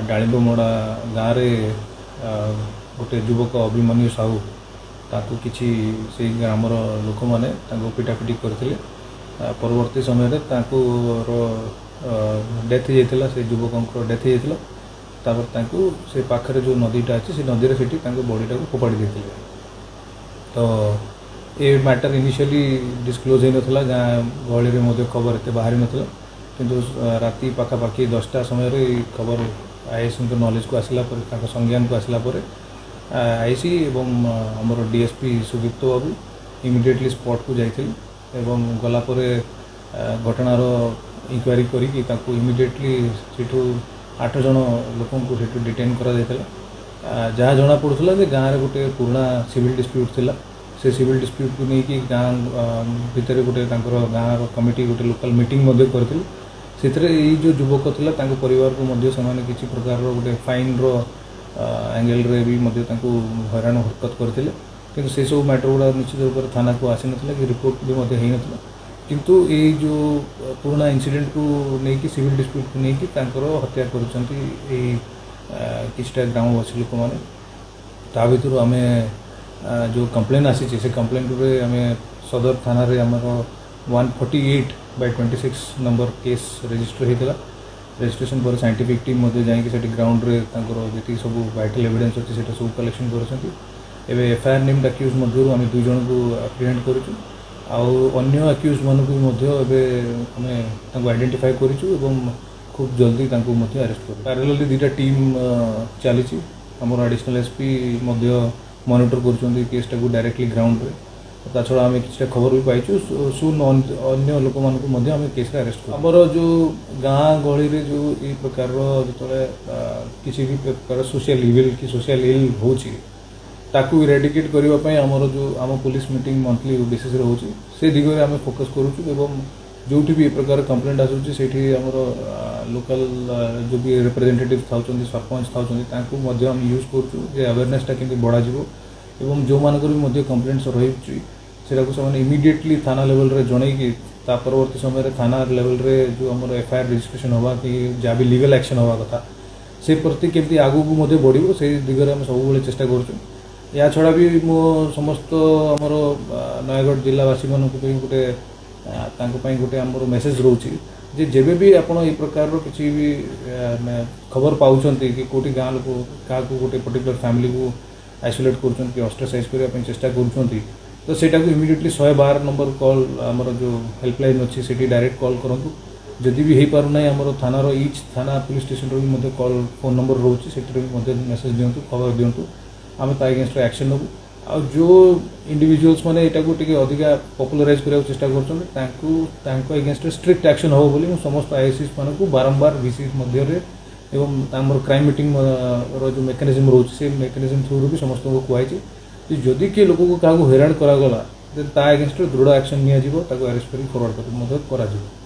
डालिंबमोड़ा गाँव में गोटे युवक अभिमन्यु साहू ताकू किसी से ग्रामर लोक मैंने पिटापिटी करते परवर्ती समय डेथ हो से युवक डेथ हो से पाखे जो नदीटा अच्छी से नदी से बॉडीटा को फोपाड़ी देते तो ये मैटर इनिशियली डिस्क्लोज हो नाला गाँ गहली में खबर एत बाहरी नाला किंतु राति पाखापाखि 10टा समय खबर आईएससी नॉलेज को आसला संज्ञान को आसला आईसी एवं आमर डीएसपी सुदीप्त बाबू इमिडिएटली स्पॉट को जाइए एवं गलापर घटनार इंक्वारी करी इमिडिएटली सेठू 8 जन लोक डिटेन करा जहाँ जना पड़ूला गाँव में गोटे पुराना सिविल डिस्प्यूट थिला से सिविल डिस्प्यूट को लेकिन गाँ भितर गोटे गाँव कमिटी गोटे लोकल मीटिंग करथिलु से जो युवक थिला परिवार को किसी प्रकार गोटे फाइन एंगल रे भी हैरान हरकत करते किंतु से सब मैटर गुड़ा निश्चित रूप से थाना को आसी ना कि रिपोर्ट भी होता किंतु ये जो पुराना इंसिडेंट को लेकिन सिविल डिस्प्यूट को लेकिन हत्या कर ग्रामवासी लोक मैंने ता भर आम जो कंप्लेन आसी से कंप्लेन आम सदर थाना आमर 148/26 नंबर केस रजिस्टर होता रजिस्ट्रेशन पर साइंटिफिक टीम जाकि ग्राउंड रे जी सब वाइटल एविडेंस अच्छी से सब कलेक्शन कर एफआईआर नेम्ड अक्यूज मध्य आम 2 जन को एप्रिहेंड करूँ अन्य अक्यूज मान आम आइडेंटिफाई करूँ खूब जल्दी अरेस्ट कर पैरेलली 2टा टीम चली आमर एडिशनल एसपी मॉनिटर कर केसटा को डायरेक्टली ग्राउंड रे ता छड़ा आम कि खबर भी पाइचु सुन अन्य लोक मानक आम केस अरेस्ट कर आमर जो गाँ गहली रे जो ये प्रकार जो किसी भी प्रकार सोशल इविल कि सोशल इल होची ताकू इरेडिकेट करने आमर जो आम पुलिस मीटिंग मंथली बेसिस होची से दिगरे आम फोकस करूँ एवं जो भी ये प्रकार कंप्लेंट आसूँ से आमर लोकल जो भी रिप्रेजेंटेटिव था सरपंच था यूज कर अवेयरनेसटा केमती बढ़ा एवं जो मानक भी कंप्लेंट्स रही इमिडिएटली थाना लेवल रे जन परवर्ती समय थाना लेवल रे जो आम एफआईआर रजिस्ट्रेशन हवा कि जहाँ भी लीगल एक्शन हवा कथा से प्रति केमती आगू बढ़ो से दिगरे आम सब चेष्टा कर छड़ा भी मो समस्त आमर नयगढ़ जिलावासी मानक गोटे गोटे आमर मेसेज रोचे जे जेबे भी आपण ये प्रकार किसी भी खबर पाँच कि कौटी गाँ लोक क्या गोटे पर्टिकुलर फैमिली को आइसोलेट कर ऑस्ट्रासाइज करने चेष्टा कर तो सेटा को इमिडिएटली 112 नंबर कॉल आमर जो हेल्पलाइन अच्छी से डायरेक्ट कॉल करूँ जदि भी हो पार ना आमर थानार इच थाना पुलिस स्टेशन भी कॉल फोन नंबर रोचे से मेसेज दिंतु खबर दिंतु आम ता एगेन्स्ट एक्शन नबू आ जो इंडिविजुअल्स मैंने यहाँ को अधिका पपुलराइज करने चेष्टा कर एगेन्स्ट स्ट्रिक्ट एक्शन हो बोली समस्त आईएससी मान को बारंबार भिसी मध्य एवं क्राइम मीटिंग जो मेकानिज्म रोचे से मेकानिज्म थ्रू भी समस्त को कहुई जदि किए लोक को क्या हैरान करागला ता एगेन्स्ट दृढ़ एक्शन नि अरेस्ट कर फरवर्ड कर